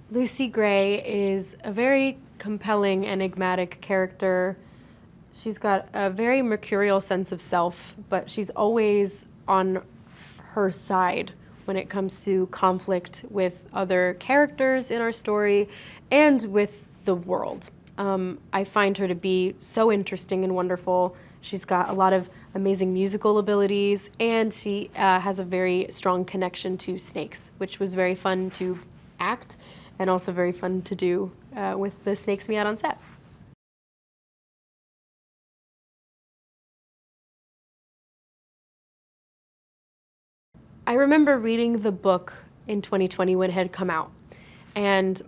Lucy Gray is a very compelling, enigmatic character. She's got a very mercurial sense of self, but she's always on her side when it comes to conflict with other characters in our story and with the world. I find her to be so interesting and wonderful. She's got a lot of amazing musical abilities, and she has a very strong connection to snakes, which was very fun to act and also very fun to do with the snakes we had on set. I remember reading the book in 2020 when it had come out, and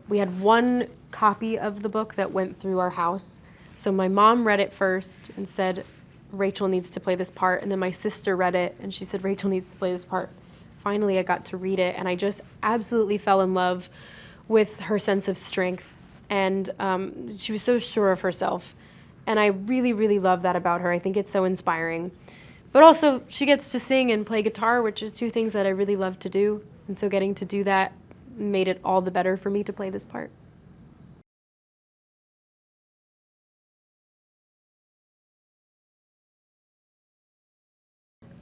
we had one copy of the book that went through our house. So my mom read it first and said, Rachel needs to play this part, and then my sister read it and she said, Rachel needs to play this part. Finally, I got to read it, and I just absolutely fell in love with her sense of strength, and she was so sure of herself, and I really, really love that about her. I think it's so inspiring. But also, she gets to sing and play guitar, which is two things that I really love to do. And so getting to do that made it all the better for me to play this part.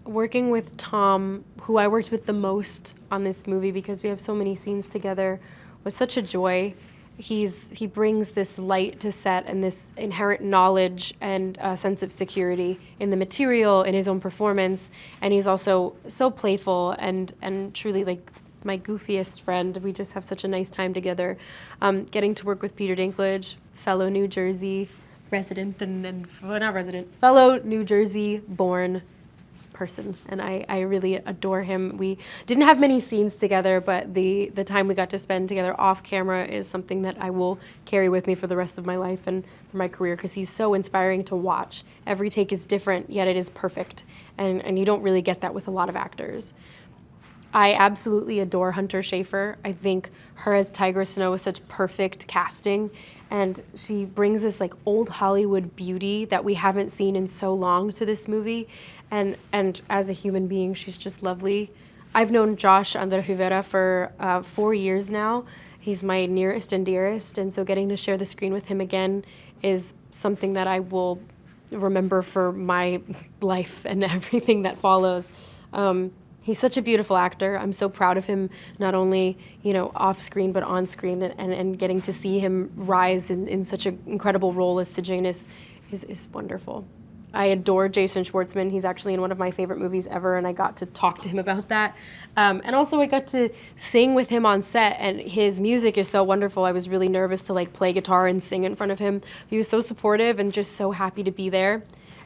Working with Tom, who I worked with the most on this movie because we have so many scenes together, was such a joy. He brings this light to set and this inherent knowledge and sense of security in the material, in his own performance, and he's also so playful and truly like my goofiest friend. We just have such a nice time together. Getting to work with Peter Dinklage, fellow New Jersey resident and well, not resident, fellow New Jersey born person, and I really adore him. We didn't have many scenes together, but the time we got to spend together off camera is something that I will carry with me for the rest of my life and for my career, because he's so inspiring to watch. Every take is different, yet it is perfect, and you don't really get that with a lot of actors. I absolutely adore Hunter Schafer. I think her as Tigress Snow is such perfect casting, and she brings this like old Hollywood beauty that we haven't seen in so long to this movie. And as a human being, she's just lovely. I've known Josh Andre Rivera for 4 years now. He's my nearest and dearest, and so getting to share the screen with him again is something that I will remember for my life and everything that follows. He's such a beautiful actor. I'm so proud of him, not only, off screen, but on screen, and getting to see him rise in such an incredible role as Sejanus is wonderful. I adore Jason Schwartzman. He's actually in one of my favorite movies ever, and I got to talk to him about that. And also I got to sing with him on set, and his music is so wonderful. I was really nervous to play guitar and sing in front of him. He was so supportive and just so happy to be there.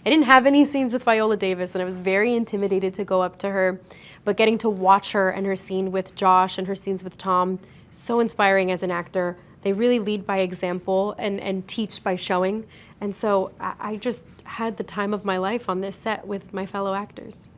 I didn't have any scenes with Viola Davis, and I was very intimidated to go up to her, but getting to watch her and her scene with Josh and her scenes with Tom, so inspiring as an actor. They really lead by example and teach by showing. And so I just had the time of my life on this set with my fellow actors.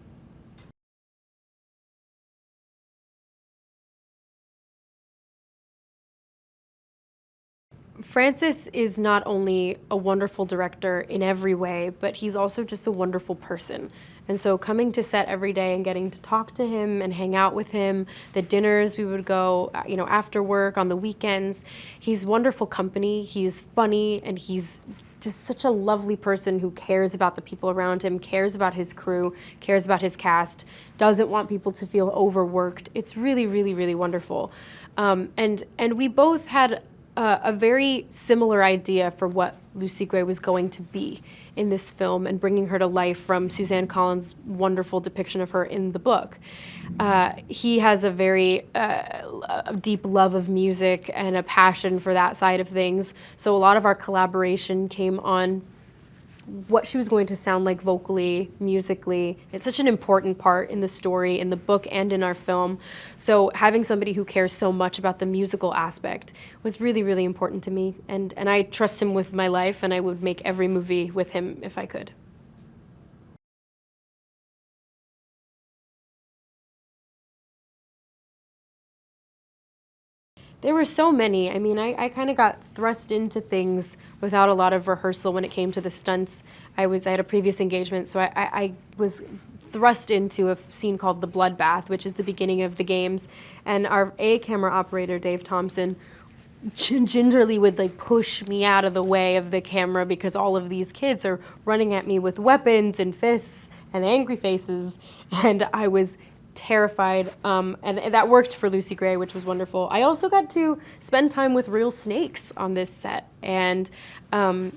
Francis is not only a wonderful director in every way, but he's also just a wonderful person. And so coming to set every day and getting to talk to him and hang out with him, the dinners we would go, after work, on the weekends, he's wonderful company. He's funny, and he's just such a lovely person who cares about the people around him, cares about his crew, cares about his cast, doesn't want people to feel overworked. It's really, really, really wonderful. And we both had a very similar idea for what Lucy Gray was going to be in this film, and bringing her to life from Suzanne Collins' wonderful depiction of her in the book. He has a very a deep love of music and a passion for that side of things, so a lot of our collaboration came on what she was going to sound like vocally, musically. It's such an important part in the story, in the book, and in our film. So having somebody who cares so much about the musical aspect was really, really important to me. And I trust him with my life, and I would make every movie with him if I could. There were so many. I mean, I kind of got thrust into things without a lot of rehearsal when it came to the stunts. I had a previous engagement, so I was thrust into a scene called the Bloodbath, which is the beginning of the games. And our A camera operator, Dave Thompson, gingerly would like push me out of the way of the camera because all of these kids are running at me with weapons and fists and angry faces, and I was terrified. And that worked for Lucy Gray, which was wonderful. I also got to spend time with real snakes on this set, and I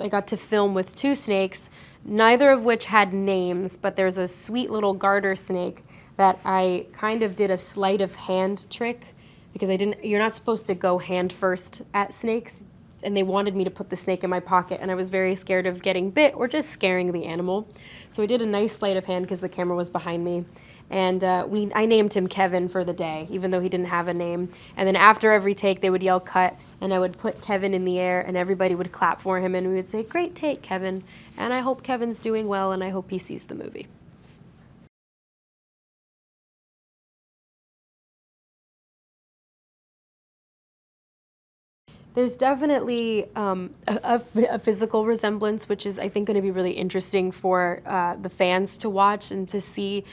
got to film with two snakes, neither of which had names, but there's a sweet little garter snake that I kind of did a sleight of hand trick because you're not supposed to go hand first at snakes, and they wanted me to put the snake in my pocket, and I was very scared of getting bit or just scaring the animal. So I did a nice sleight of hand because the camera was behind me. And I named him Kevin for the day, even though he didn't have a name. And then after every take, they would yell cut, and I would put Kevin in the air, and everybody would clap for him, and we would say, "Great take, Kevin." And I hope Kevin's doing well, and I hope he sees the movie. There's definitely a physical resemblance, which is, I think, going to be really interesting for the fans to watch and to see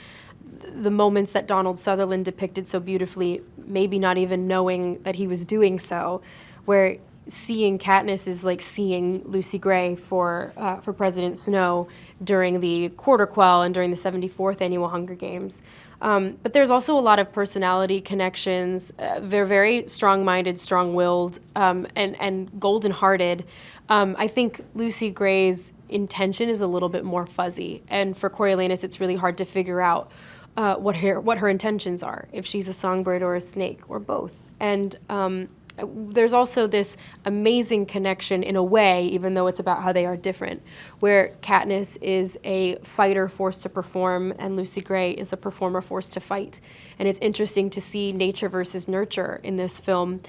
the moments that Donald Sutherland depicted so beautifully, maybe not even knowing that he was doing so, where seeing Katniss is like seeing Lucy Gray for President Snow during the Quarter Quell and during the 74th Annual Hunger Games. But there's also a lot of personality connections. They're very strong-minded, strong-willed, and golden-hearted. I think Lucy Gray's intention is a little bit more fuzzy, and for Coriolanus, it's really hard to figure out what her intentions are, if she's a songbird or a snake or both. And there's also this amazing connection in a way, even though it's about how they are different, where Katniss is a fighter forced to perform and Lucy Gray is a performer forced to fight. And it's interesting to see nature versus nurture in this film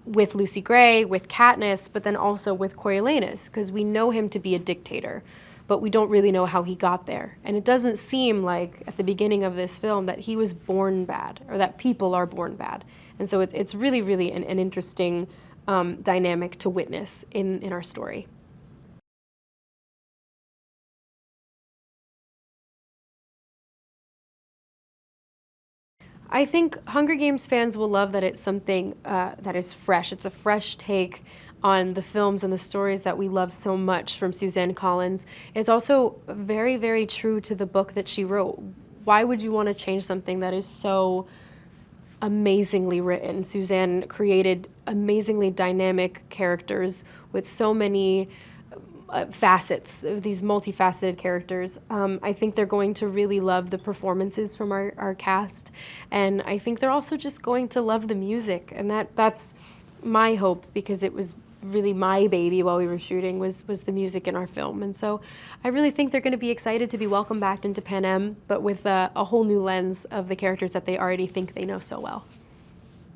with Lucy Gray, with Katniss, but then also with Coriolanus, because we know him to be a dictator, but we don't really know how he got there. And it doesn't seem like at the beginning of this film that he was born bad or that people are born bad. And so it's really, really an interesting dynamic to witness in our story. I think Hunger Games fans will love that it's something that is fresh. It's a fresh take on the films and the stories that we love so much from Suzanne Collins. It's also very, very true to the book that she wrote. Why would you want to change something that is so amazingly written? Suzanne created amazingly dynamic characters with so many facets, these multifaceted characters. I think they're going to really love the performances from our cast, and I think they're also just going to love the music, and that's my hope, because it was really my baby while we were shooting was the music in our film. And so I really think they're going to be excited to be welcomed back into Panem, but with a whole new lens of the characters that they already think they know so well.